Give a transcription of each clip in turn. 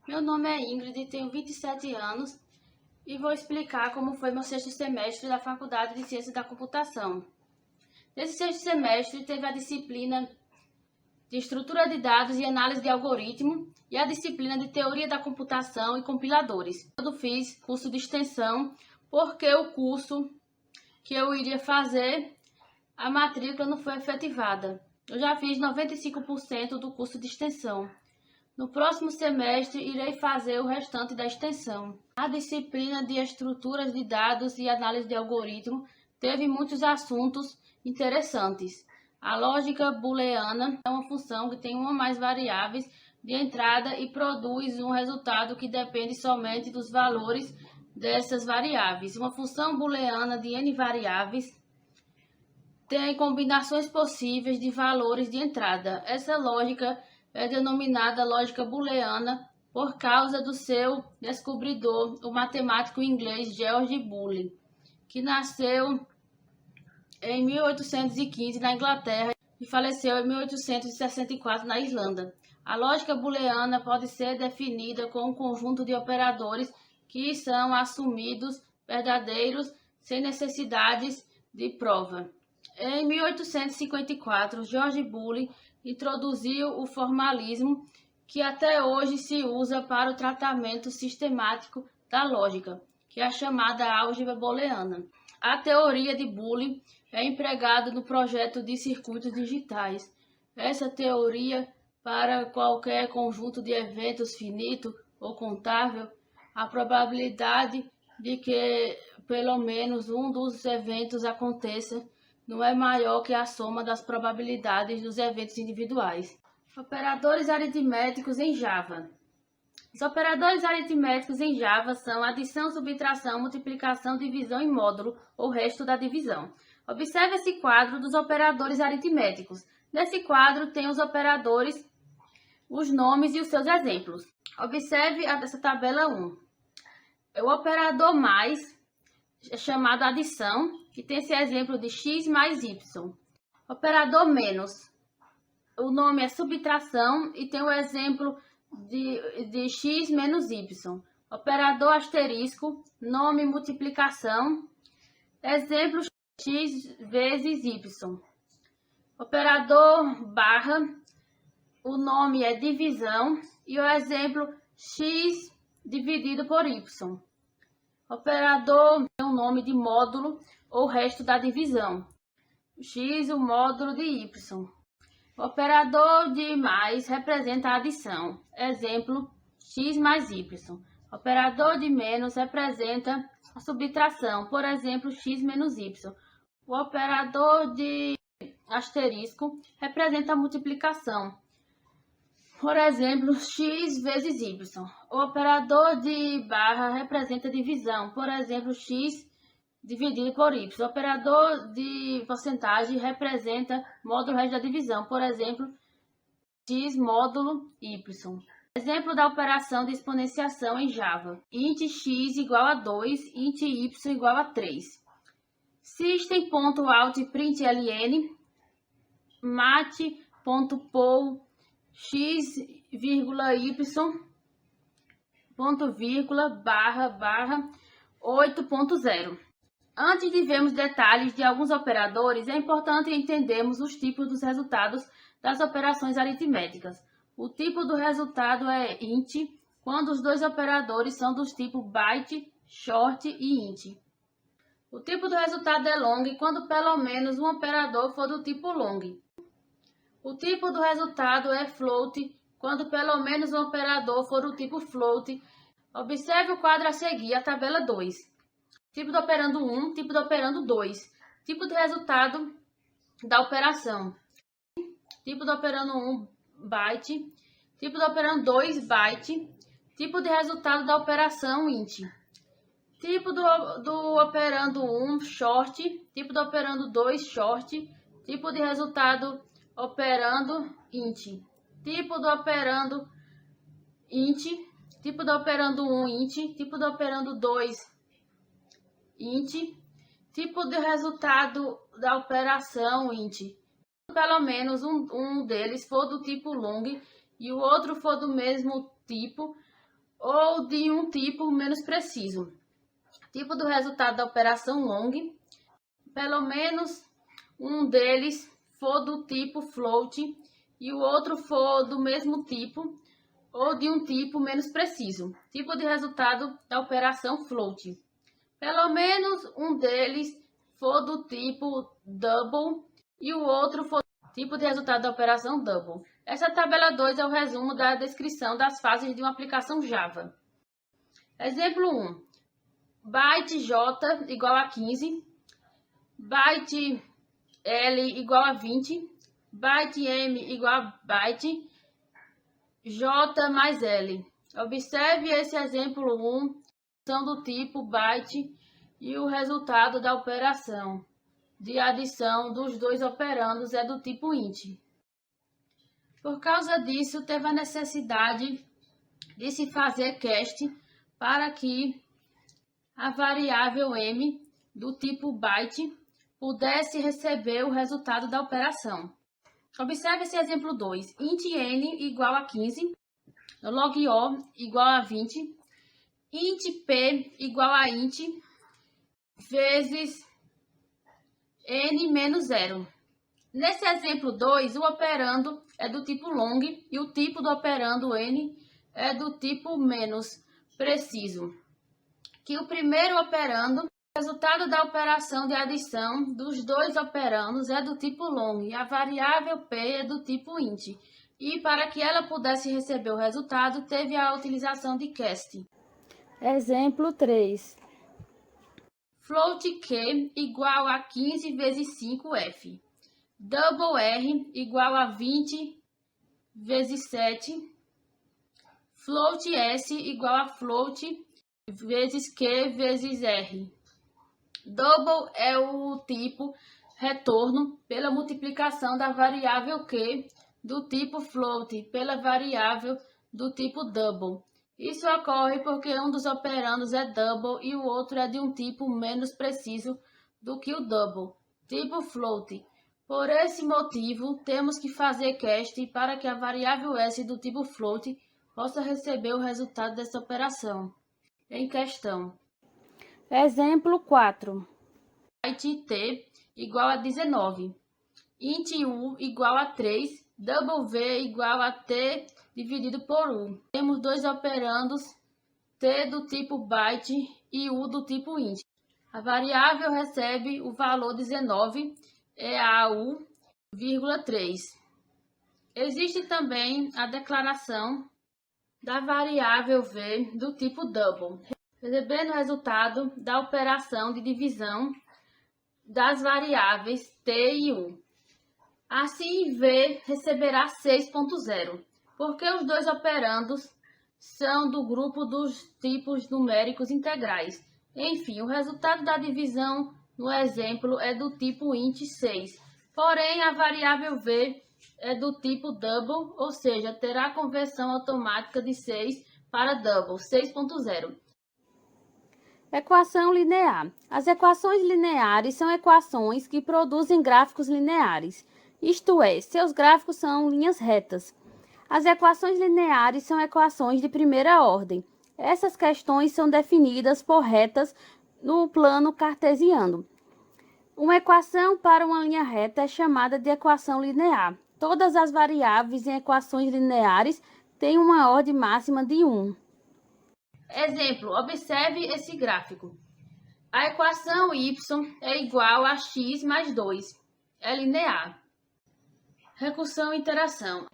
Meu nome é Ingrid, tenho 27 anos e vou explicar como foi meu sexto semestre da Faculdade de Ciência da Computação. Nesse sexto semestre teve a disciplina de Estrutura de Dados e Análise de Algoritmo e a disciplina de Teoria da Computação e Compiladores. Eu fiz curso de extensão porque o curso que eu iria fazer, a matrícula não foi efetivada. Eu já fiz 95% do curso de extensão. No próximo semestre, irei fazer o restante da extensão. A disciplina de Estruturas de Dados e Análise de Algoritmo teve muitos assuntos interessantes. A lógica booleana é uma função que tem uma ou mais variáveis de entrada e produz um resultado que depende somente dos valores dessas variáveis. Uma função booleana de n variáveis tem combinações possíveis de valores de entrada. Essa lógica é denominada lógica booleana por causa do seu descobridor, o matemático inglês George Boole, que nasceu em 1815 na Inglaterra e faleceu em 1864 na Irlanda. A lógica booleana pode ser definida como um conjunto de operadores que são assumidos verdadeiros sem necessidades de prova. Em 1854, George Boole introduziu o formalismo, que até hoje se usa para o tratamento sistemático da lógica, que é a chamada álgebra booleana. A teoria de Boole é empregada no projeto de circuitos digitais. Essa teoria, para qualquer conjunto de eventos finito ou contável, a probabilidade de que pelo menos um dos eventos aconteça não é maior que a soma das probabilidades dos eventos individuais. Operadores aritméticos em Java. Os operadores aritméticos em Java são adição, subtração, multiplicação, divisão e módulo, ou resto da divisão. Observe esse quadro dos operadores aritméticos. Nesse quadro tem os operadores, os nomes e os seus exemplos. Observe essa tabela 1. O operador mais é chamado adição, que tem esse exemplo de x mais y. Operador menos, o nome é subtração e tem o exemplo de x menos y. Operador asterisco, nome multiplicação, exemplo x vezes y. Operador barra, o nome é divisão e o exemplo x dividido por y. Operador é o nome de módulo ou resto da divisão. X, o módulo de y. Operador de mais representa a adição. Exemplo, x mais y. Operador de menos representa a subtração. Por exemplo, x menos y. O operador de asterisco representa a multiplicação. Por exemplo, x vezes y. O operador de barra representa a divisão. Por exemplo, x dividido por y. O operador de porcentagem representa módulo resto da divisão. Por exemplo, x módulo y. Exemplo da operação de exponenciação em Java. Int x igual a 2, int y igual a 3. System.out.println mat.poll x, y, ponto vírgula, barra 8.0. Antes de vermos detalhes de alguns operadores, é importante entendermos os tipos dos resultados das operações aritméticas. O tipo do resultado é int, quando os dois operadores são dos tipos byte, short e int. O tipo do resultado é long, quando pelo menos um operador for do tipo long. O tipo do resultado é float, quando pelo menos um operador for do tipo float. Observe o quadro a seguir, a tabela 2. Tipo do operando 1, tipo do operando 2. Tipo do resultado da operação. Tipo do operando 1, byte. Tipo do operando 2, byte. Tipo de resultado da operação int. Tipo do operando 1, short. Tipo do operando 2, short. Tipo de resultado operando int. Tipo do operando int. Tipo do operando 1, int. Tipo do operando 2, int. Tipo de resultado da operação int. Pelo menos um deles for do tipo long e o outro for do mesmo tipo, ou de um tipo menos preciso. Tipo do resultado da operação long, pelo menos um deles for do tipo float e o outro for do mesmo tipo ou de um tipo menos preciso. Tipo de resultado da operação float. Pelo menos um deles for do tipo double e o outro for do tipo de resultado da operação double. Essa tabela 2 é o resumo da descrição das fases de uma aplicação Java. Exemplo 1. Byte J igual a 15, byte L igual a 20, byte M igual a byte J mais L. Observe esse exemplo 1, são do tipo byte e o resultado da operação de adição dos dois operandos é do tipo int. Por causa disso, teve a necessidade de se fazer cast para que a variável m do tipo byte pudesse receber o resultado da operação. Observe esse exemplo 2. Int n igual a 15, log o igual a 20, int p igual a int vezes n menos 0. Nesse exemplo 2, o operando é do tipo long e o tipo do operando n é do tipo menos preciso. Que o primeiro operando, o resultado da operação de adição dos dois operandos é do tipo long e a variável p é do tipo int. E para que ela pudesse receber o resultado, teve a utilização de cast. Exemplo 3. Float q igual a 15 vezes 5f. Double r igual a 20 vezes 7. Float s igual a float vezes q vezes r. Double é o tipo retorno pela multiplicação da variável q do tipo float pela variável do tipo double. Isso ocorre porque um dos operandos é double e o outro é de um tipo menos preciso do que o double, tipo float. Por esse motivo, temos que fazer cast para que a variável s do tipo float possa receber o resultado dessa operação em questão. Exemplo 4. Byte t igual a 19, int u igual a 3, double v igual a t dividido por u. Temos dois operandos, t do tipo byte e u do tipo int. A variável recebe o valor 19, é a u, 3. Existe também a declaração da variável v do tipo double, recebendo o resultado da operação de divisão das variáveis t e u. Assim, v receberá 6.0, porque os dois operandos são do grupo dos tipos numéricos integrais. Enfim, o resultado da divisão no exemplo é do tipo int 6, porém a variável v é do tipo double, ou seja, terá a conversão automática de 6 para double, 6.0. Equação linear. As equações lineares são equações que produzem gráficos lineares, isto é, seus gráficos são linhas retas. As equações lineares são equações de primeira ordem. Essas questões são definidas por retas no plano cartesiano. Uma equação para uma linha reta é chamada de equação linear. Todas as variáveis em equações lineares têm uma ordem máxima de 1. Exemplo, observe esse gráfico. A equação y é igual a x mais 2. É linear. Recursão e interação.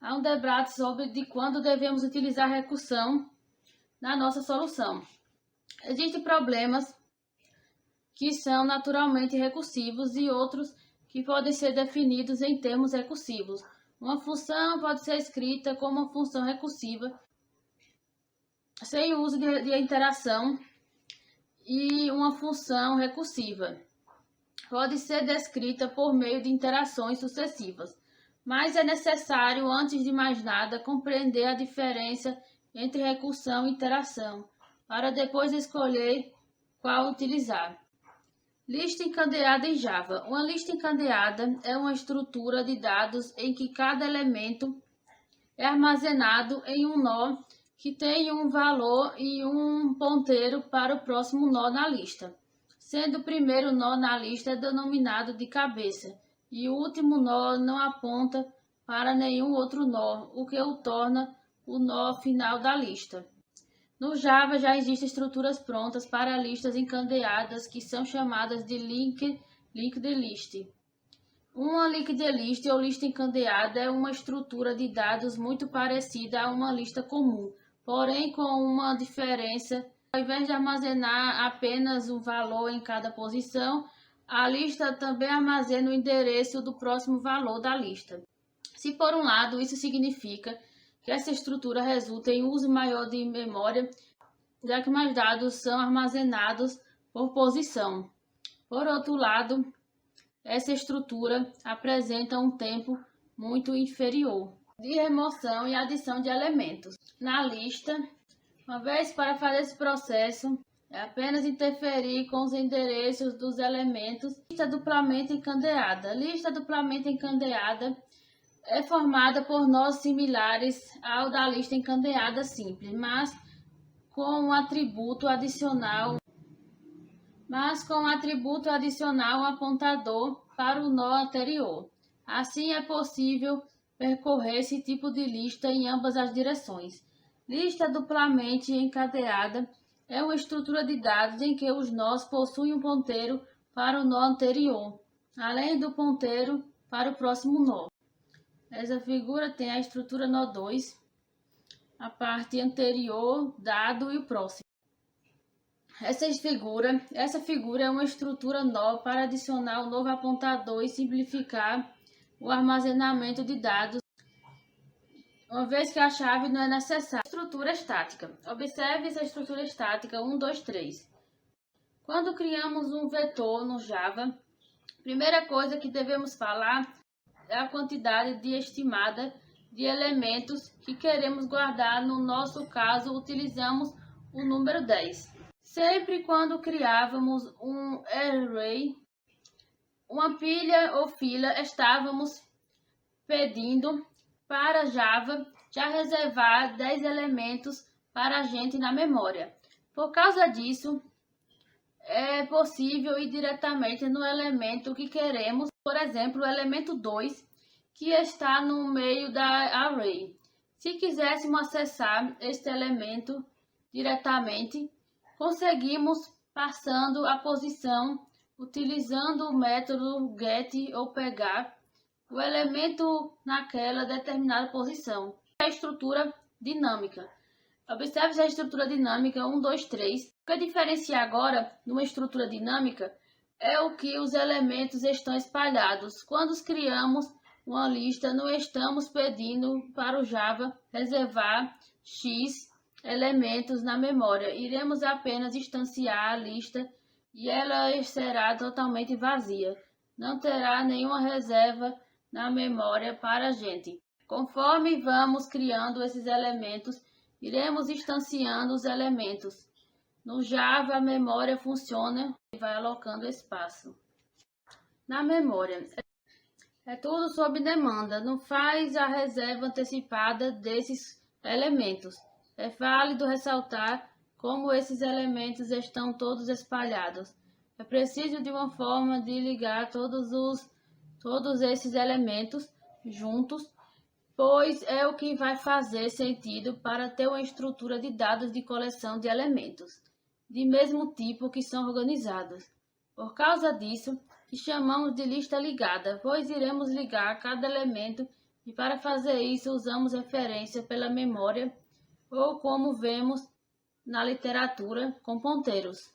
Há um debate sobre de quando devemos utilizar recursão na nossa solução. Existem problemas que são naturalmente recursivos e outros que podem ser definidos em termos recursivos. Uma função pode ser escrita como uma função recursiva sem o uso de interação, e uma função recursiva pode ser descrita por meio de interações sucessivas, mas é necessário, antes de mais nada, compreender a diferença entre recursão e interação, para depois escolher qual utilizar. Lista encadeada em Java. Uma lista encadeada é uma estrutura de dados em que cada elemento é armazenado em um nó que tem um valor e um ponteiro para o próximo nó na lista, sendo o primeiro nó na lista denominado de cabeça e o último nó não aponta para nenhum outro nó, o que o torna o nó final da lista. No Java já existem estruturas prontas para listas encadeadas que são chamadas de linked list. Uma linked list ou lista encadeada é uma estrutura de dados muito parecida a uma lista comum, porém com uma diferença. Ao invés de armazenar apenas um valor em cada posição, a lista também armazena o endereço do próximo valor da lista. Se por um lado isso significa que essa estrutura resulta em uso maior de memória, já que mais dados são armazenados por posição. Por outro lado, essa estrutura apresenta um tempo muito inferior de remoção e adição de elementos na lista. Uma vez para fazer esse processo, é apenas interferir com os endereços dos elementos. Lista duplamente encadeada. Lista duplamente encadeada é formada por nós similares ao da lista encadeada simples, mas com um atributo adicional um apontador para o nó anterior. Assim é possível percorrer esse tipo de lista em ambas as direções. Lista duplamente encadeada é uma estrutura de dados em que os nós possuem um ponteiro para o nó anterior, além do ponteiro para o próximo nó. Essa figura tem a estrutura nó 2, a parte anterior, dado e o próximo. Essa figura é uma estrutura nó para adicionar um novo apontador e simplificar o armazenamento de dados, uma vez que a chave não é necessária. Estrutura estática. Observe essa estrutura estática 1, 2, 3. Quando criamos um vetor no Java, a primeira coisa que devemos falar é a quantidade estimada de elementos que queremos guardar. No nosso caso, utilizamos o número 10. Sempre quando criávamos um array, uma pilha ou fila, estávamos pedindo para Java já reservar 10 elementos para a gente na memória. Por causa disso, é possível ir diretamente no elemento que queremos, por exemplo, o elemento 2, que está no meio da array. Se quiséssemos acessar este elemento diretamente, conseguimos passando a posição, utilizando o método get ou pegar o elemento naquela determinada posição. A estrutura dinâmica. Observe a estrutura dinâmica 1, 2, 3. O que diferencia agora numa estrutura dinâmica é o que os elementos estão espalhados. Quando criamos uma lista, não estamos pedindo para o Java reservar X elementos na memória. Iremos apenas instanciar a lista e ela será totalmente vazia. Não terá nenhuma reserva na memória para a gente. Conforme vamos criando esses elementos, iremos instanciando os elementos. No Java, a memória funciona e vai alocando espaço. Na memória, é tudo sob demanda, não faz a reserva antecipada desses elementos. É válido ressaltar como esses elementos estão todos espalhados. É preciso de uma forma de ligar todos esses elementos juntos, pois é o que vai fazer sentido para ter uma estrutura de dados de coleção de elementos, de mesmo tipo que são organizados. Por causa disso, que chamamos de lista ligada, pois iremos ligar cada elemento e para fazer isso usamos referência pela memória ou como vemos na literatura com ponteiros.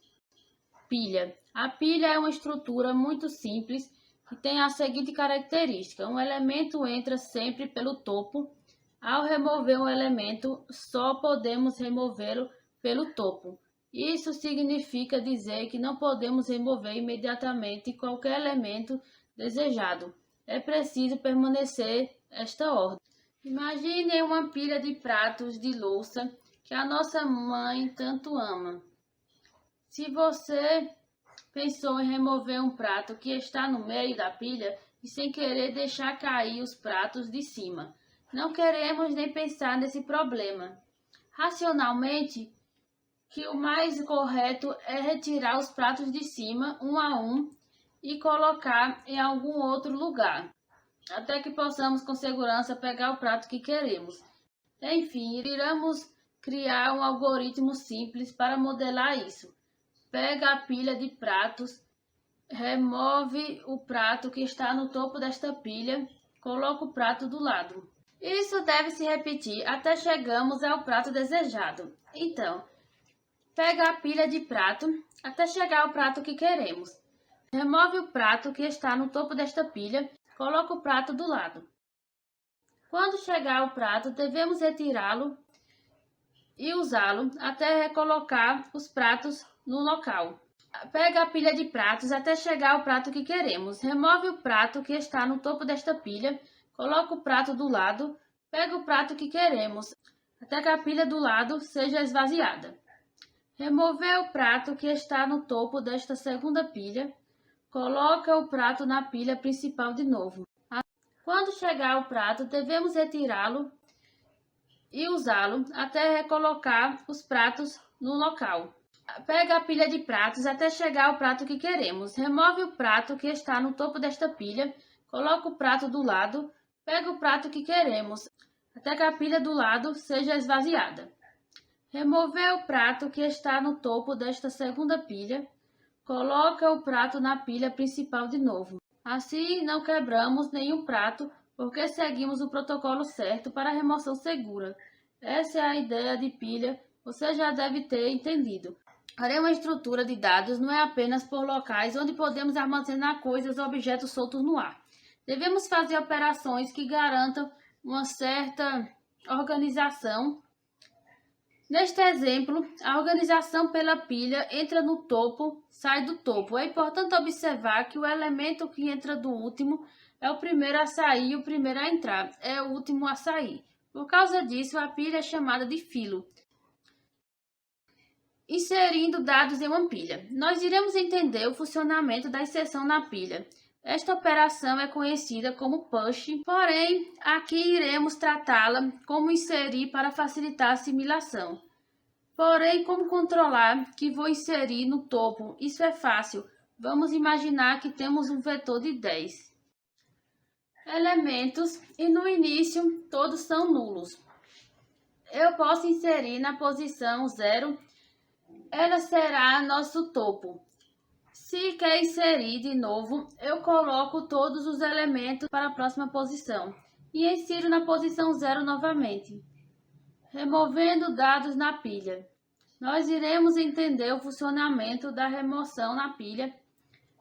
Pilha. A pilha é uma estrutura muito simples que tem a seguinte característica: um elemento entra sempre pelo topo. Ao remover um elemento, só podemos removê-lo pelo topo. Isso significa dizer que não podemos remover imediatamente qualquer elemento desejado. É preciso permanecer esta ordem. Imagine uma pilha de pratos de louça que a nossa mãe tanto ama. Se você pensou em remover um prato que está no meio da pilha e sem querer deixar cair os pratos de cima, não queremos nem pensar nesse problema. racionalmente que o mais correto é retirar os pratos de cima, um a um, e colocar em algum outro lugar, até que possamos com segurança pegar o prato que queremos. Enfim, iremos criar um algoritmo simples para modelar isso. Pega a pilha de pratos, remove o prato que está no topo desta pilha, coloca o prato do lado. Isso deve se repetir até chegamos ao prato desejado. Então, pega a pilha de prato até chegar ao prato que queremos. Remove o prato que está no topo desta pilha, coloca o prato do lado. Quando chegar ao prato, devemos retirá-lo e usá-lo até recolocar os pratos no local. Pega a pilha de pratos até chegar ao prato que queremos. Remove o prato que está no topo desta pilha, coloca o prato do lado, pega o prato que queremos, até que a pilha do lado seja esvaziada. Remover o prato que está no topo desta segunda pilha, coloca o prato na pilha principal de novo. Quando chegar ao prato, devemos retirá-lo e usá-lo até recolocar os pratos no local. Pega a pilha de pratos até chegar ao prato que queremos. Remove o prato que está no topo desta pilha, coloca o prato do lado, pega o prato que queremos, até que a pilha do lado seja esvaziada. Remover o prato que está no topo desta segunda pilha, coloca o prato na pilha principal de novo. Assim, não quebramos nenhum prato, porque seguimos o protocolo certo para a remoção segura. Essa é a ideia de pilha, você já deve ter entendido. Porém, uma estrutura de dados não é apenas por locais onde podemos armazenar coisas ou objetos soltos no ar. Devemos fazer operações que garantam uma certa organização. Neste exemplo, a organização pela pilha entra no topo, sai do topo. É importante observar que o elemento que entra do último é o primeiro a sair e o primeiro a entrar é o último a sair. Por causa disso, a pilha é chamada de filo. Inserindo dados em uma pilha. Nós iremos entender o funcionamento da inserção na pilha. Esta operação é conhecida como push, porém, aqui iremos tratá-la como inserir para facilitar a assimilação. Porém, como controlar que vou inserir no topo? Isso é fácil. Vamos imaginar que temos um vetor de 10 elementos e no início todos são nulos. Eu posso inserir na posição 0, ela será nosso topo. Se quer inserir de novo, eu coloco todos os elementos para a próxima posição e insiro na posição 0 novamente, removendo dados na pilha. Nós iremos entender o funcionamento da remoção na pilha.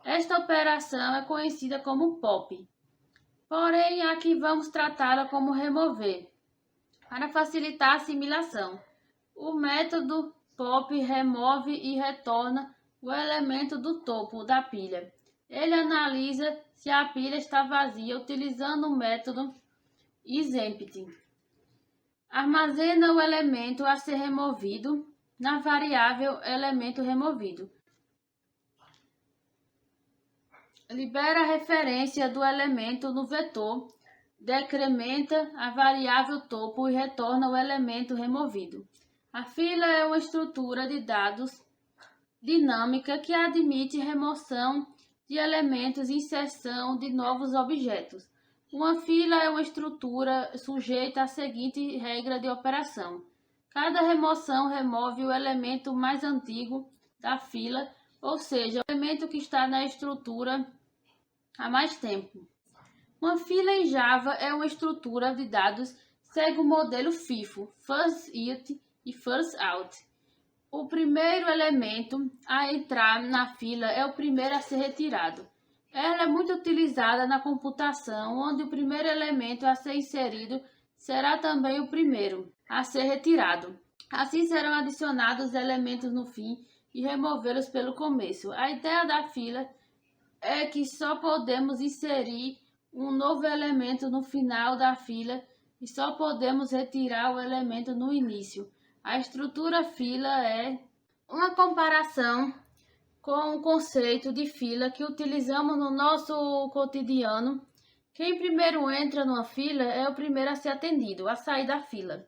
Esta operação é conhecida como pop. Porém, aqui vamos tratá-la como remover, para facilitar a assimilação. O método pop remove e retorna o elemento do topo da pilha. Ele analisa se a pilha está vazia utilizando o método isEmpty. Armazena o elemento a ser removido na variável elemento removido. Libera a referência do elemento no vetor, decrementa a variável topo e retorna o elemento removido. A fila é uma estrutura de dados dinâmica que admite remoção de elementos e inserção de novos objetos. Uma fila é uma estrutura sujeita à seguinte regra de operação. Cada remoção remove o elemento mais antigo da fila, ou seja, o elemento que está na estrutura há mais tempo. Uma fila em Java é uma estrutura de dados segue o modelo FIFO, First In e First Out. O primeiro elemento a entrar na fila é o primeiro a ser retirado. Ela é muito utilizada na computação, onde o primeiro elemento a ser inserido será também o primeiro a ser retirado. Assim serão adicionados elementos no fim e removê-los pelo começo. A ideia da fila é que só podemos inserir um novo elemento no final da fila e só podemos retirar o elemento no início. A estrutura fila é uma comparação com o conceito de fila que utilizamos no nosso cotidiano. Quem primeiro entra numa fila é o primeiro a ser atendido, a sair da fila.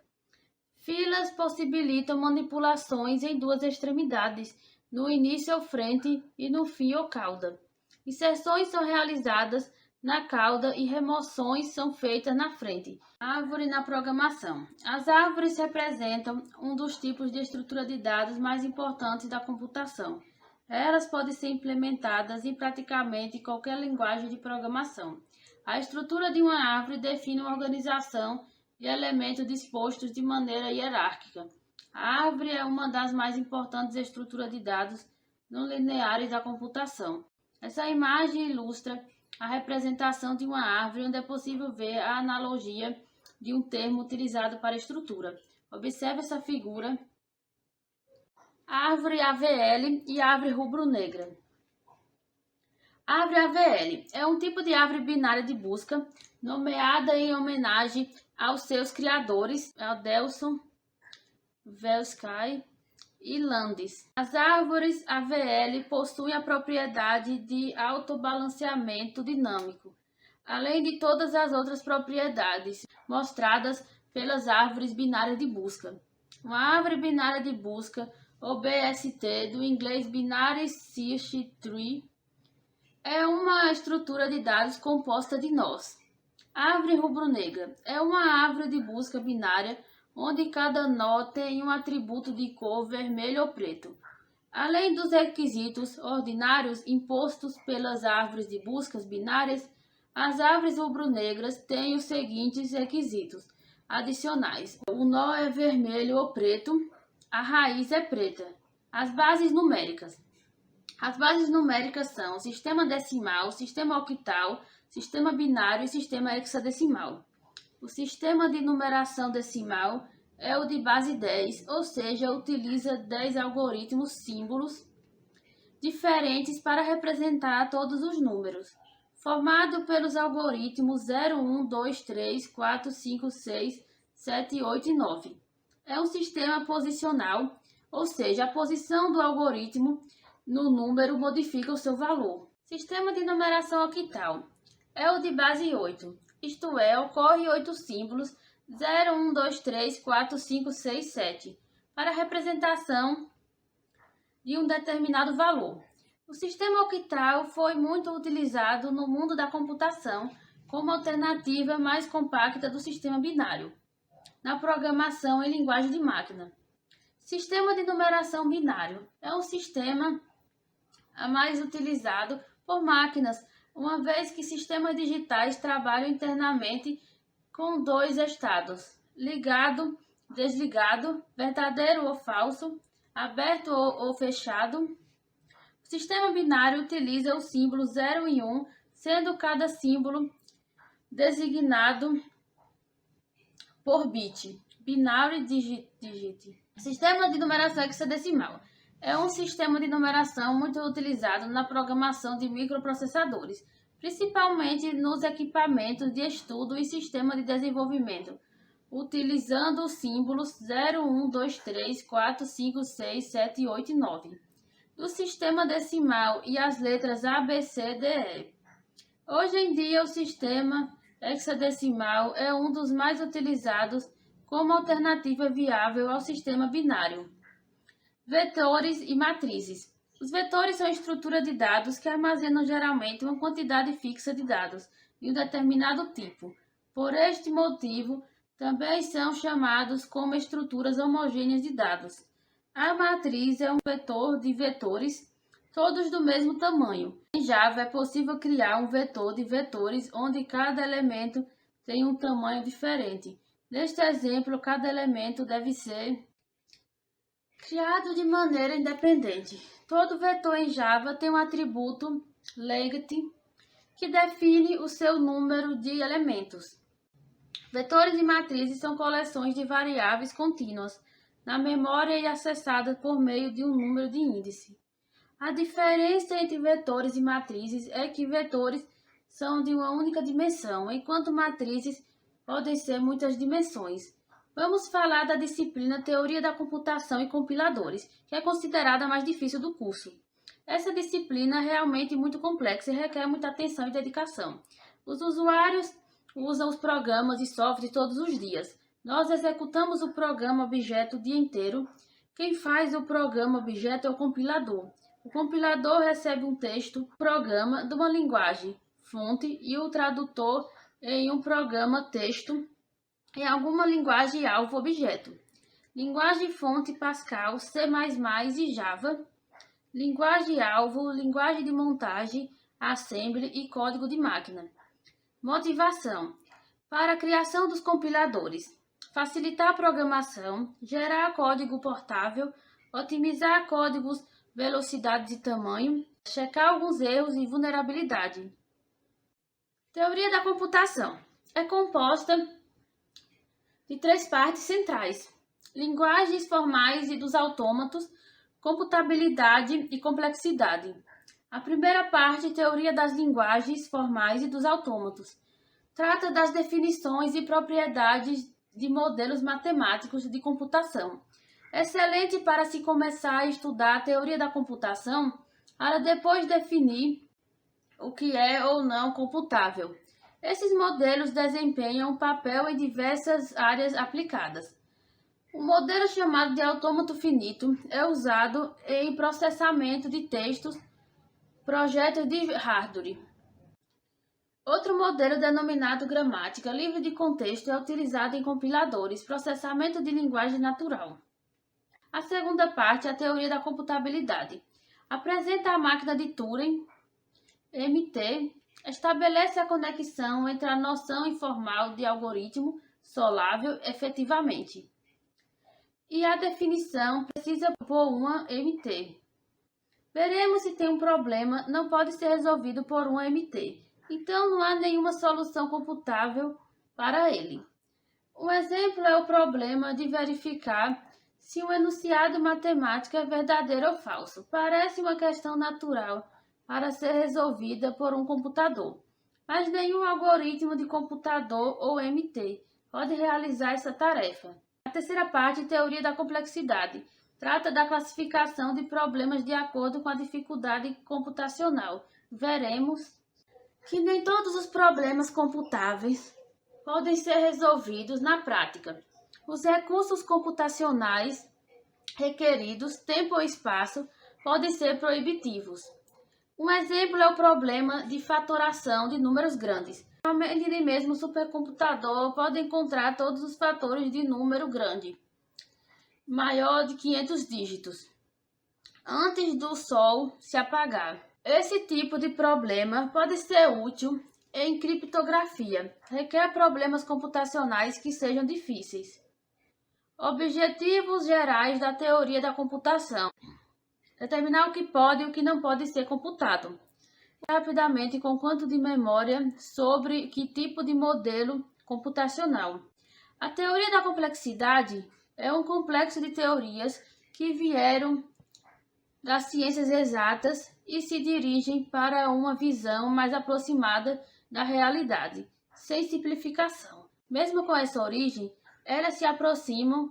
Filas possibilitam manipulações em duas extremidades, no início ou frente e no fim ou cauda. Inserções são realizadas na cauda e remoções são feitas na frente. Árvore na programação. As árvores representam um dos tipos de estrutura de dados mais importantes da computação. Elas podem ser implementadas em praticamente qualquer linguagem de programação. A estrutura de uma árvore define uma organização de elementos dispostos de maneira hierárquica. A árvore é uma das mais importantes estruturas de dados não lineares da computação. Essa imagem ilustra a representação de uma árvore, onde é possível ver a analogia de um termo utilizado para estrutura. Observe essa figura. Árvore AVL e árvore rubro-negra. Árvore AVL é um tipo de árvore binária de busca, nomeada em homenagem aos seus criadores, Adelson, Velsky e Landis. As árvores AVL possuem a propriedade de autobalanceamento dinâmico, além de todas as outras propriedades mostradas pelas árvores binárias de busca. Uma árvore binária de busca, ou BST, do inglês Binary Search Tree, é uma estrutura de dados composta de nós. Árvore rubro-negra é uma árvore de busca binária onde cada nó tem um atributo de cor vermelho ou preto. Além dos requisitos ordinários impostos pelas árvores de buscas binárias, as árvores rubro-negras têm os seguintes requisitos adicionais. O nó é vermelho ou preto, a raiz é preta. As bases numéricas. As bases numéricas são sistema decimal, sistema octal, sistema binário e sistema hexadecimal. O sistema de numeração decimal é o de base 10, ou seja, utiliza 10 algoritmos símbolos diferentes para representar todos os números, formado pelos algoritmos 0, 1, 2, 3, 4, 5, 6, 7, 8 e 9. É um sistema posicional, ou seja, a posição do algoritmo no número modifica o seu valor. Sistema de numeração octal é o de base 8, isto é, ocorre 8 símbolos 0, 1, 2, 3, 4, 5, 6, 7 para a representação de um determinado valor. O sistema octal foi muito utilizado no mundo da computação como alternativa mais compacta do sistema binário, na programação em linguagem de máquina. Sistema de numeração binário é um sistema mais utilizado por máquinas, uma vez que sistemas digitais trabalham internamente com dois estados, ligado, desligado, verdadeiro ou falso, aberto ou fechado. O sistema binário utiliza os símbolos 0 e 1, sendo cada símbolo designado por bit, binary digit. Sistema de numeração hexadecimal é um sistema de numeração muito utilizado na programação de microprocessadores, principalmente nos equipamentos de estudo e sistema de desenvolvimento, utilizando os símbolos 0, 1, 2, 3, 4, 5, 6, 7, 8 e 9, do sistema decimal e as letras A, B, C, D, E. Hoje em dia, o sistema hexadecimal é um dos mais utilizados como alternativa viável ao sistema binário. Vetores e matrizes. Os vetores são estruturas de dados que armazenam geralmente uma quantidade fixa de dados de um determinado tipo. Por este motivo, também são chamados como estruturas homogêneas de dados. A matriz é um vetor de vetores, todos do mesmo tamanho. Em Java é possível criar um vetor de vetores onde cada elemento tem um tamanho diferente. Neste exemplo, cada elemento deve ser criado de maneira independente. Todo vetor em Java tem um atributo length que define o seu número de elementos. Vetores e matrizes são coleções de variáveis contínuas na memória e acessadas por meio de um número de índice. A diferença entre vetores e matrizes é que vetores são de uma única dimensão, enquanto matrizes podem ser muitas dimensões. Vamos falar da disciplina Teoria da Computação e Compiladores, que é considerada a mais difícil do curso. Essa disciplina é realmente muito complexa e requer muita atenção e dedicação. Os usuários usam os programas e softwares todos os dias. Nós executamos o programa objeto o dia inteiro. Quem faz o programa objeto é o compilador. O compilador recebe um texto, programa de uma linguagem, fonte, e o tradutor em um programa texto em alguma linguagem alvo objeto. Linguagem fonte Pascal, C++ e Java. Linguagem alvo, linguagem de montagem, assembly e código de máquina. Motivação. Para a criação dos compiladores. Facilitar a programação, gerar código portável, otimizar códigos, velocidade e tamanho, checar alguns erros e vulnerabilidade. Teoria da computação. É composta de 3 partes centrais: linguagens formais e dos autômatos, computabilidade e complexidade. A primeira parte, teoria das linguagens formais e dos autômatos, trata das definições e propriedades de modelos matemáticos de computação. Excelente para se começar a estudar a teoria da computação, para depois definir o que é ou não computável. Esses modelos desempenham um papel em diversas áreas aplicadas. O modelo chamado de autômato finito é usado em processamento de textos, projetos de hardware. Outro modelo, denominado gramática livre de contexto, é utilizado em compiladores, processamento de linguagem natural. A segunda parte, a teoria da computabilidade, apresenta a máquina de Turing, MT, estabelece a conexão entre a noção informal de algoritmo solvável efetivamente e a definição precisa por uma MT. Veremos se tem um problema, não pode ser resolvido por uma MT. Então, não há nenhuma solução computável para ele. Um exemplo é o problema de verificar se um enunciado matemático é verdadeiro ou falso. Parece uma questão natural para ser resolvida por um computador, mas nenhum algoritmo de computador ou MT pode realizar essa tarefa. A terceira parte, teoria da complexidade, trata da classificação de problemas de acordo com a dificuldade computacional. Veremos que nem todos os problemas computáveis podem ser resolvidos na prática. Os recursos computacionais requeridos, tempo ou espaço, podem ser proibitivos. Um exemplo é o problema de fatoração de números grandes. Realmente, nem mesmo o supercomputador pode encontrar todos os fatores de número grande, maior de 500 dígitos, antes do Sol se apagar. Esse tipo de problema pode ser útil em criptografia. Requer problemas computacionais que sejam difíceis. Objetivos gerais da teoria da computação. Determinar o que pode e o que não pode ser computado. Rapidamente com quanto de memória sobre que tipo de modelo computacional. A teoria da complexidade é um complexo de teorias que vieram das ciências exatas e se dirigem para uma visão mais aproximada da realidade, sem simplificação. Mesmo com essa origem, elas se aproximam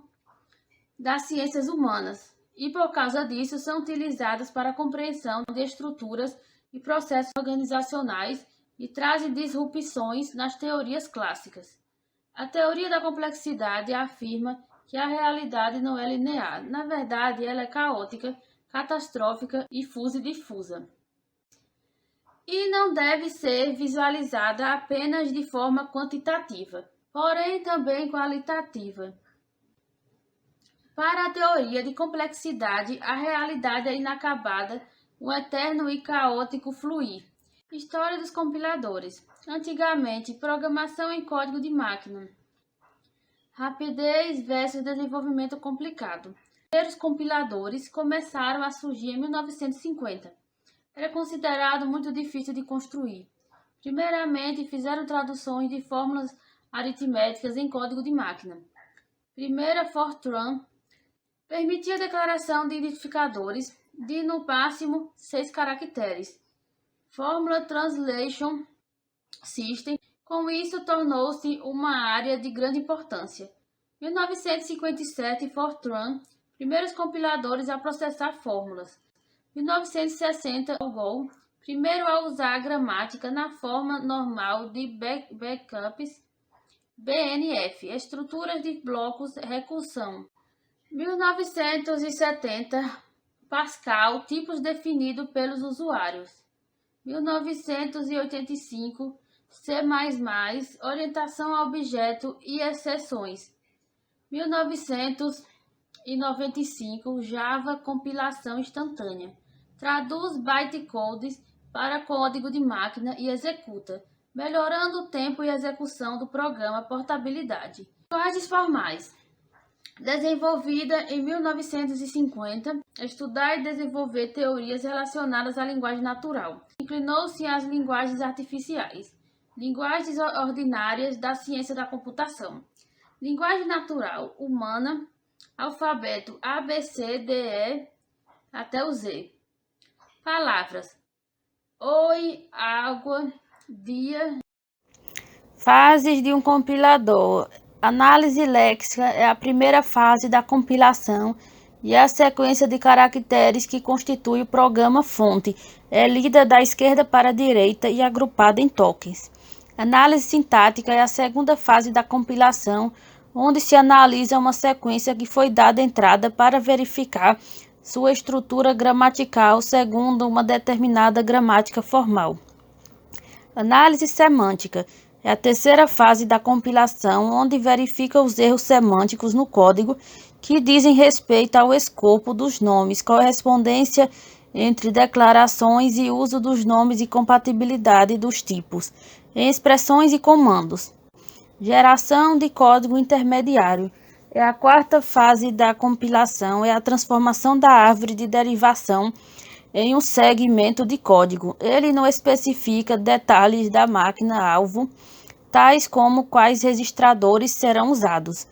das ciências humanas e, por causa disso, são utilizadas para a compreensão de estruturas e processos organizacionais e trazem disrupções nas teorias clássicas. A teoria da complexidade afirma que a realidade não é linear. Na verdade, ela é caótica, catastrófica e difusa. E não deve ser visualizada apenas de forma quantitativa, porém também qualitativa. Para a teoria de complexidade, a realidade é inacabada, um eterno e caótico fluir. História dos compiladores. Antigamente, programação em código de máquina. Rapidez versus desenvolvimento complicado. Os primeiros compiladores começaram a surgir em 1950. Era considerado muito difícil de construir. Primeiramente, fizeram traduções de fórmulas aritméticas em código de máquina. Primeira Fortran permitia a declaração de identificadores de no máximo 6 caracteres. Formula Translation System, com isso tornou-se uma área de grande importância. 1957, Fortran, primeiros compiladores a processar fórmulas. 1960, o Go, primeiro a usar a gramática na forma normal de backups. BNF, estruturas de blocos recursão. 1970, Pascal, tipos definidos pelos usuários. 1985, C++, orientação a objeto e exceções. 1995, Java, compilação instantânea. Traduz bytecodes para código de máquina e executa, melhorando o tempo e execução do programa portabilidade. Linguagens formais. Desenvolvida em 1950, estudar e desenvolver teorias relacionadas à linguagem natural. Inclinou-se às linguagens artificiais, linguagens ordinárias da ciência da computação. Linguagem natural, humana, alfabeto A, B, C, D, E, até o Z. Palavras: oi, água, dia. Fases de um compilador. Análise léxica é a primeira fase da compilação e a sequência de caracteres que constitui o programa-fonte é lida da esquerda para a direita e agrupada em tokens. Análise sintática é a segunda fase da compilação, onde se analisa uma sequência que foi dada entrada para verificar sua estrutura gramatical segundo uma determinada gramática formal. Análise semântica é a terceira fase da compilação, onde verifica os erros semânticos no código que dizem respeito ao escopo dos nomes, correspondência entre declarações e uso dos nomes e compatibilidade dos tipos em expressões e comandos. Geração de código intermediário é a quarta fase da compilação, é a transformação da árvore de derivação em um segmento de código. Ele não especifica detalhes da máquina-alvo, tais como quais registradores serão usados.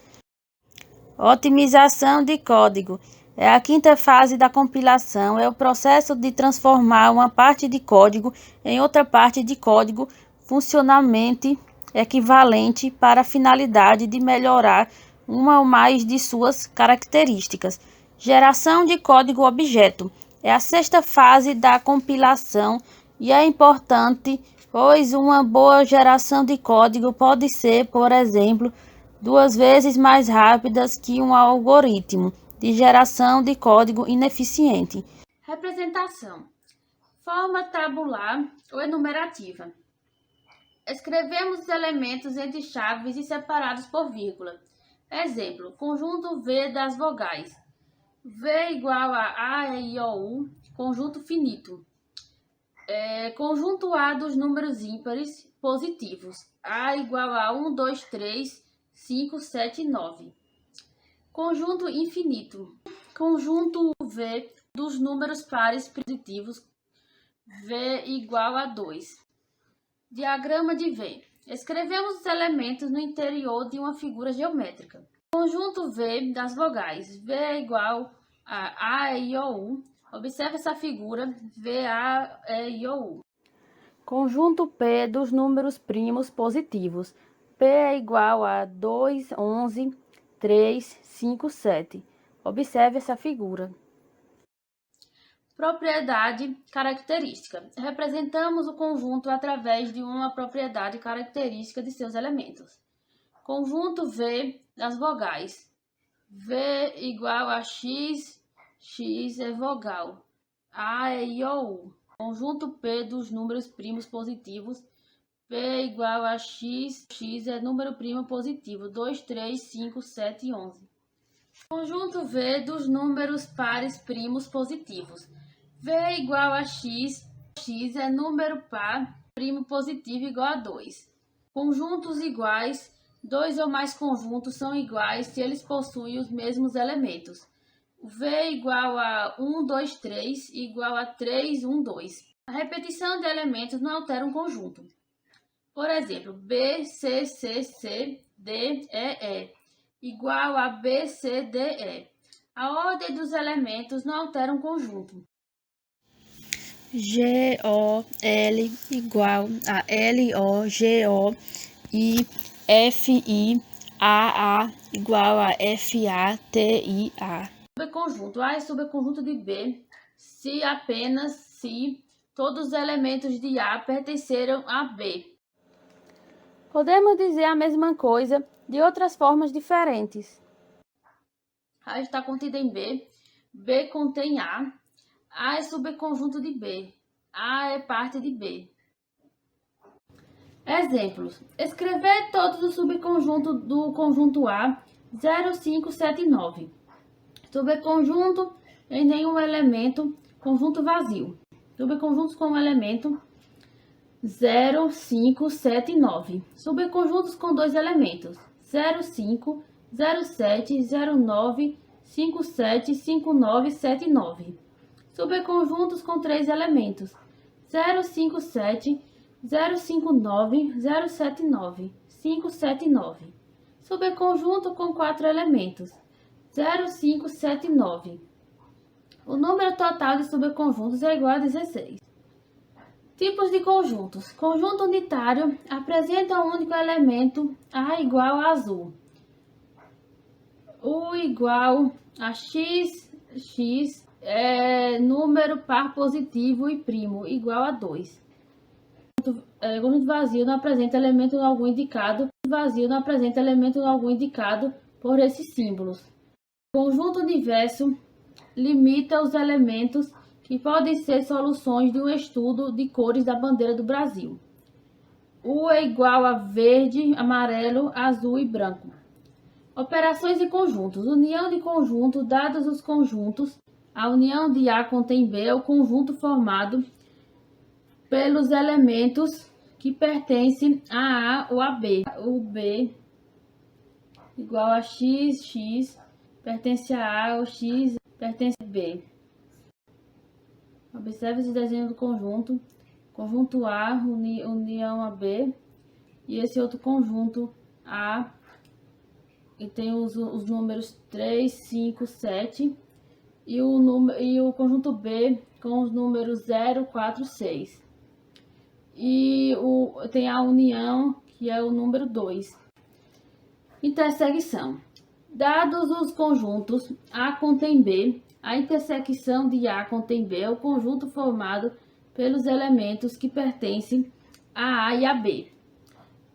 Otimização de código é a quinta fase da compilação, é o processo de transformar uma parte de código em outra parte de código funcionalmente equivalente para a finalidade de melhorar uma ou mais de suas características. Geração de código objeto é a sexta fase da compilação e é importante, pois uma boa geração de código pode ser, por exemplo, 2 vezes mais rápida que um algoritmo de geração de código ineficiente. Representação: forma tabular ou enumerativa. Escrevemos os elementos entre chaves e separados por vírgula. Exemplo: conjunto V das vogais. V igual a E, I, O, U, conjunto finito. Conjunto A dos números ímpares positivos. A igual a 1, 2, 3, 5, 7, 9. Conjunto infinito. Conjunto V dos números pares positivos. V igual a 2. Diagrama de V. Escrevemos os elementos no interior de uma figura geométrica. Conjunto V das vogais. V é igual a E, I, O, U. Observe essa figura. V, A, E, I, O, U. Conjunto P dos números primos positivos. P é igual a 2, 11, 3, 5, 7. Observe essa figura. Propriedade característica. Representamos o conjunto através de uma propriedade característica de seus elementos. Conjunto V das vogais. V igual a X, X é vogal. A, E, I, O, U. Conjunto P dos números primos positivos. P igual a X, X é número primo positivo. 2, 3, 5, 7 e 11. Conjunto V dos números pares primos positivos. V igual a X, X é número par primo positivo igual a 2. Conjuntos iguais. 2 ou mais conjuntos são iguais se eles possuem os mesmos elementos. V igual a 1, 2, 3 igual a 3, 1, 2. A repetição de elementos não altera um conjunto. Por exemplo, B, C, C, C, D, E, E igual a B, C, D, E. A ordem dos elementos não altera um conjunto. G, O, L igual a L, O, G, O e F, I, A igual a F, A, T, I, A. Subconjunto A é subconjunto de B se apenas se todos os elementos de A pertenceram a B. Podemos dizer a mesma coisa de outras formas diferentes. A está contida em B contém A é subconjunto de B, A é parte de B. Exemplos. Escrever todos os subconjuntos do conjunto A 0, 5, 7 e 9. Subconjunto em nenhum elemento, conjunto vazio. Subconjuntos com elemento 0, 5, 7 e 9. Subconjuntos com dois elementos 0, 5, 0, 7, 0, 9, 5, 7, 5, 9, 7 e 9. Subconjuntos com três elementos 0, 5, 7, 0, 5, 9, 0, 7, 9, 5, 7, 9. Subconjunto com quatro elementos 0, 5, 7, 9. O número total de subconjuntos é igual a 16. Tipos de conjuntos. Conjunto unitário apresenta um único elemento A igual a azul. U igual a x é número par positivo e primo igual a 2. Conjunto vazio não apresenta elemento algum indicado. Vazio não apresenta elemento algum indicado por esses símbolos. Conjunto diverso limita os elementos que podem ser soluções de um estudo de cores da bandeira do Brasil. U é igual a verde, amarelo, azul e branco. Operações de conjuntos. União de conjunto, dados os conjuntos. A união de A contém B é o conjunto formado pelos elementos que pertencem a A ou a B. O B igual a x pertence a A, o x pertence a B. Observe esse desenho do conjunto. Conjunto A, união a B. E esse outro conjunto A, e tem os números 3, 5, 7. E o conjunto B com os números 0, 4, 6. E tem a união, que é o número 2. Intersecção. Dados os conjuntos A contém B, a intersecção de A contém B é o conjunto formado pelos elementos que pertencem a A e a B.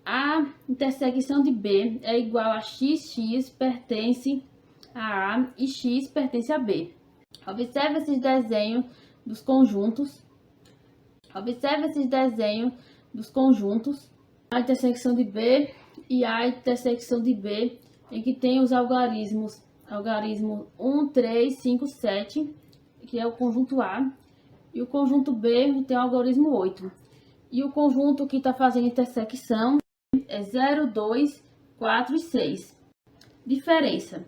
A intersecção de B é igual a x pertence a A e x pertence a B. Observe esses desenhos dos conjuntos. Observe esses desenhos dos conjuntos. A intersecção de B e a intersecção de B, em que tem os algarismos 1, 3, 5, 7, que é o conjunto A, e o conjunto B tem o algarismo 8. E o conjunto que está fazendo intersecção é 0, 2, 4 e 6. Diferença.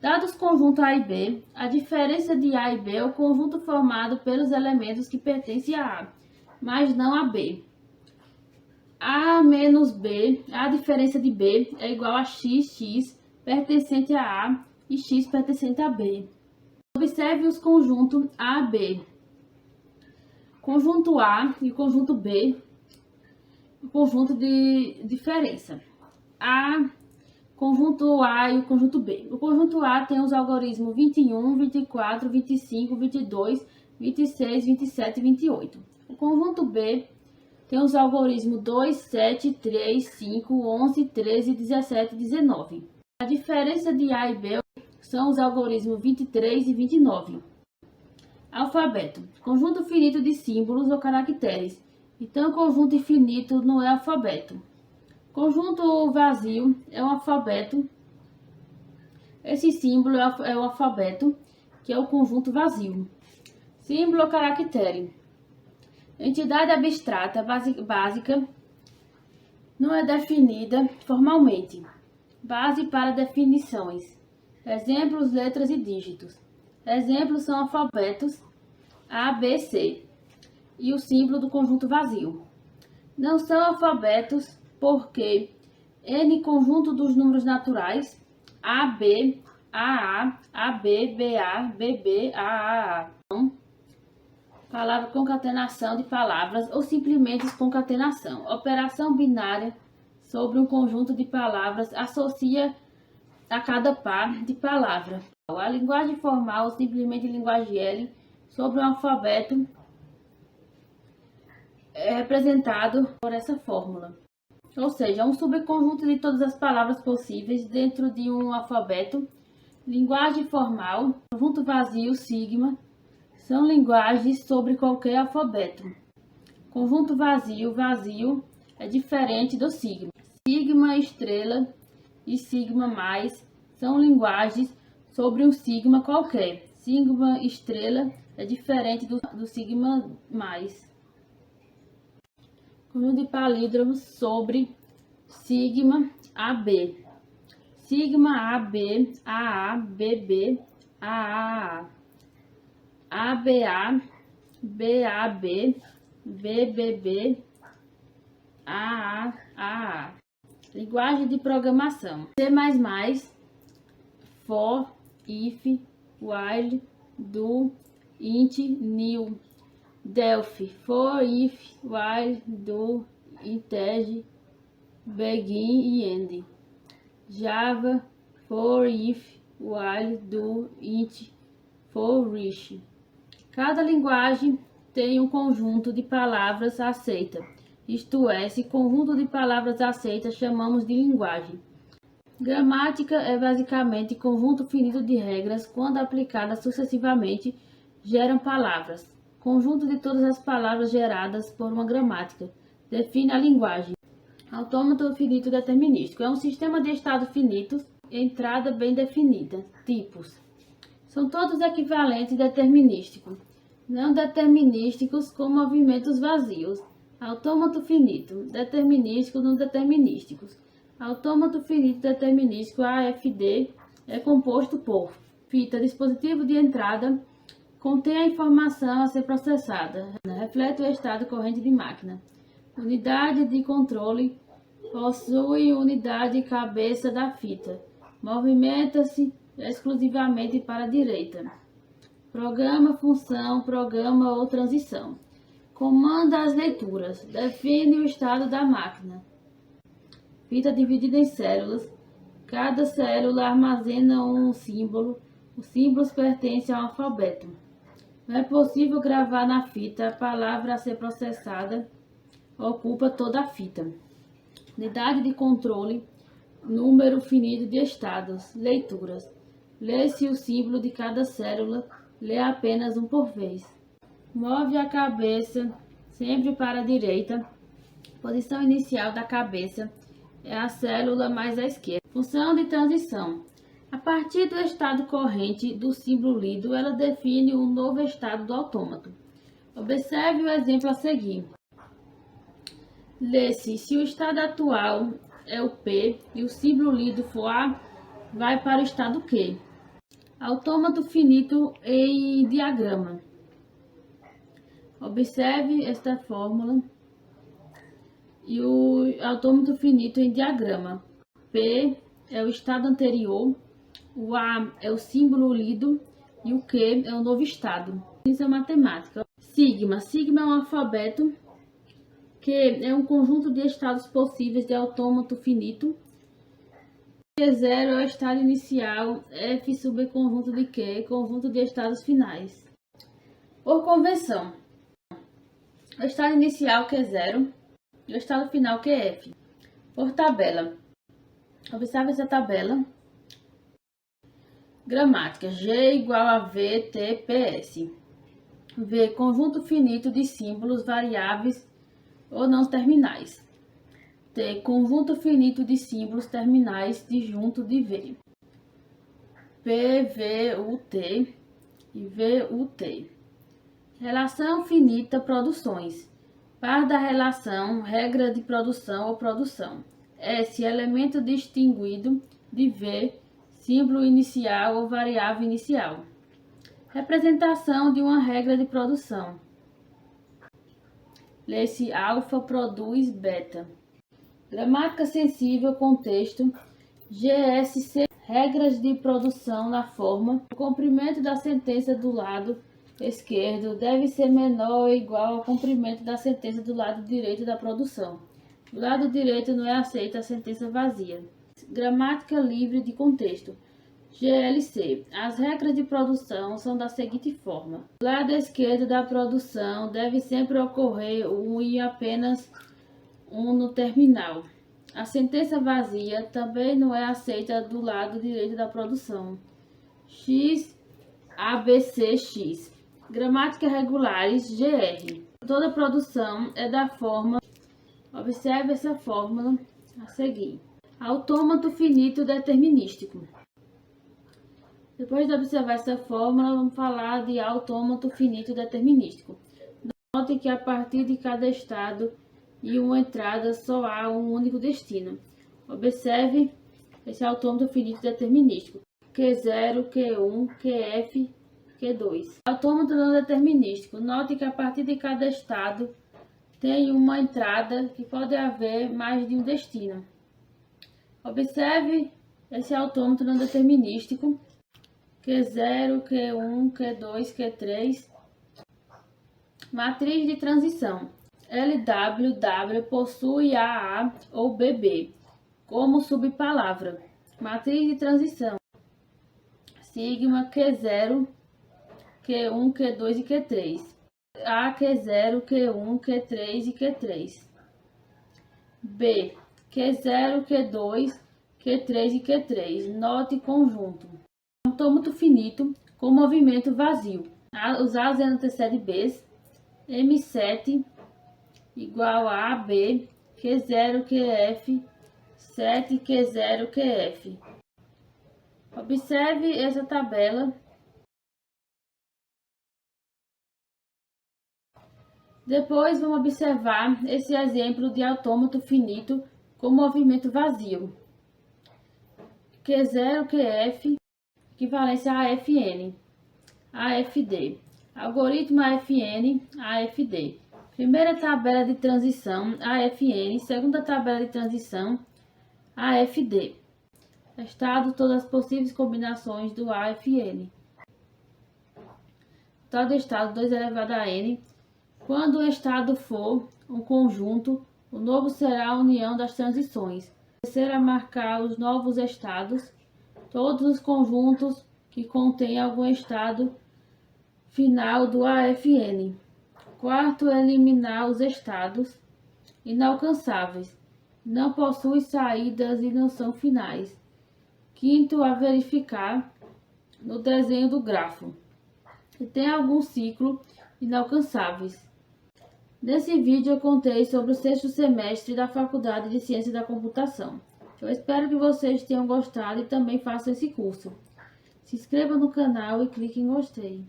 Dados conjunto A e B, a diferença de A e B é o conjunto formado pelos elementos que pertencem a A, mas não a B. A menos B, a diferença de B é igual a x pertencente a A e x pertencente a B. Observe os conjuntos A e B. Conjunto A e conjunto B, o conjunto de diferença. Conjunto A e o conjunto B. O conjunto A tem os algarismos 21, 24, 25, 22, 26, 27 e 28. O conjunto B tem os algarismos 2, 7, 3, 5, 11, 13, 17 e 19. A diferença de A e B são os algarismos 23 e 29. Alfabeto. Conjunto finito de símbolos ou caracteres. Então, conjunto infinito não é alfabeto. Conjunto vazio é um alfabeto. Esse símbolo é o alfabeto, que é o conjunto vazio. Símbolo ou caractere. Entidade abstrata básica não é definida formalmente. Base para definições. Exemplos, letras e dígitos. Exemplos são alfabetos A, B, C e o símbolo do conjunto vazio. Não são alfabetos porque N conjunto dos números naturais AB, AA, AB, BA, BB, AAA. Palavra concatenação de palavras ou simplesmente concatenação. Operação binária sobre um conjunto de palavras associa a cada par de palavra. A linguagem formal ou simplesmente linguagem L sobre um alfabeto é representado por essa fórmula. ou seja, um subconjunto de todas as palavras possíveis dentro de um alfabeto. Linguagem formal, conjunto vazio, sigma, são linguagens sobre qualquer alfabeto. Conjunto vazio, vazio, é diferente do sigma. Sigma, estrela e sigma mais são linguagens sobre um sigma qualquer. Sigma, estrela, é diferente do sigma mais. Conjunto de palíndromos sobre sigma AB. Sigma AB, AA, BB, AAA, ABA, BAB, BBB, AAA. Linguagem de programação. C++, for, if, while, do, int, new. Delphi, for, if, while, do, integer, begin e end. Java, for, if, while, do, int, for, each. Cada linguagem tem um conjunto de palavras aceita. Isto é, esse conjunto de palavras aceitas chamamos de linguagem. Gramática é basicamente conjunto finito de regras, quando aplicadas sucessivamente, geram palavras. Conjunto de todas as palavras geradas por uma gramática. Define a linguagem. Autômato finito determinístico. É um sistema de estado finitos, entrada bem definida. Tipos. São todos equivalentes determinísticos. Não determinísticos com movimentos vazios. Autômato finito, determinístico não determinísticos. Autômato finito determinístico AFD é composto por fita, dispositivo de entrada, contém a informação a ser processada, reflete o estado corrente de máquina. Unidade de controle, possui unidade cabeça da fita, movimenta-se exclusivamente para a direita. Programa, função, programa ou transição. Comanda as leituras, define o estado da máquina. Fita dividida em células. Cada célula armazena um símbolo. Os símbolos pertencem ao alfabeto. Não é possível gravar na fita. A palavra a ser processada ocupa toda a fita. Unidade de controle. Número finito de estados. Leituras. Lê-se o símbolo de cada célula. Lê apenas um por vez. Move a cabeça sempre para a direita. Posição inicial da cabeça é a célula mais à esquerda. Função de transição. A partir do estado corrente do símbolo lido, ela define um novo estado do autômato. Observe o exemplo a seguir. Lê-se, se o estado atual é o P e o símbolo lido for A, vai para o estado Q. Autômato finito em diagrama. Observe esta fórmula e o autômato finito em diagrama. P é o estado anterior, o A é o símbolo lido e o Q é o novo estado. Isso é matemática. Sigma. Sigma é um alfabeto. Q é um conjunto de estados possíveis de autômato finito. Q0 é o estado inicial, F subconjunto de Q, conjunto de estados finais. Por convenção. O estado inicial Q0 e o estado final QF. Por tabela. Observe essa tabela. Gramática. G igual a V, T, PS. V. Conjunto finito de símbolos variáveis ou não terminais. T. Conjunto finito de símbolos terminais disjunto de V. P, V, U, T e V, U, T. Relação finita produções. Par da relação, regra de produção ou produção. S, elemento distinguido de V, símbolo inicial ou variável inicial. Representação de uma regra de produção. Lê-se alfa produz beta. Gramática sensível, contexto. GSC, regras de produção na forma. O comprimento da sentença do lado esquerdo deve ser menor ou igual ao comprimento da sentença do lado direito da produção. Do lado direito não é aceita a sentença vazia. Gramática livre de contexto. GLC. As regras de produção são da seguinte forma. Do lado esquerdo da produção deve sempre ocorrer um e apenas um no terminal. A sentença vazia também não é aceita do lado direito da produção. X, ABCX. Gramática regulares, GR. Toda produção é da forma. Observe essa fórmula a seguir. Autômato finito determinístico. Depois de observar essa fórmula, vamos falar de autômato finito determinístico. Note que a partir de cada estado e uma entrada só há um único destino. Observe esse autômato finito determinístico. Q0, Q1, Qf, Q2. Autômato não determinístico. Note que a partir de cada estado tem uma entrada que pode haver mais de um destino. Observe esse autômato não determinístico. Q0, Q1, Q2, Q3. Matriz de transição. LWW possui AA ou BB como subpalavra. Matriz de transição. Sigma Q0, Q1, Q2 e Q3. A Q0, Q1, Q3 e Q3. B Q0, Q2, Q3 e Q3. Note conjunto. Autômato finito com movimento vazio. Os A's antecedem B's. M7 igual a AB, Q0, QF, 7, Q0, QF. Observe essa tabela. Depois vamos observar esse exemplo de autômato finito com movimento vazio. Q0, QF, equivalência a AFN, AFD. Algoritmo AFN, AFD. Primeira tabela de transição, AFN. Segunda tabela de transição, AFD. Estado, todas as possíveis combinações do AFN. Total do estado 2 elevado a n. Quando o estado for um conjunto, o novo será a união das transições. Terceira, marcar os novos estados, todos os conjuntos que contêm algum estado final do AFN. Quarto, eliminar os estados inalcançáveis, não possuem saídas e não são finais. Quinto, a verificar no desenho do grafo se tem algum ciclo inalcançáveis. Nesse vídeo eu contei sobre o 6º semestre da Faculdade de Ciência da Computação. Eu espero que vocês tenham gostado e também façam esse curso. Se inscreva no canal e clique em gostei.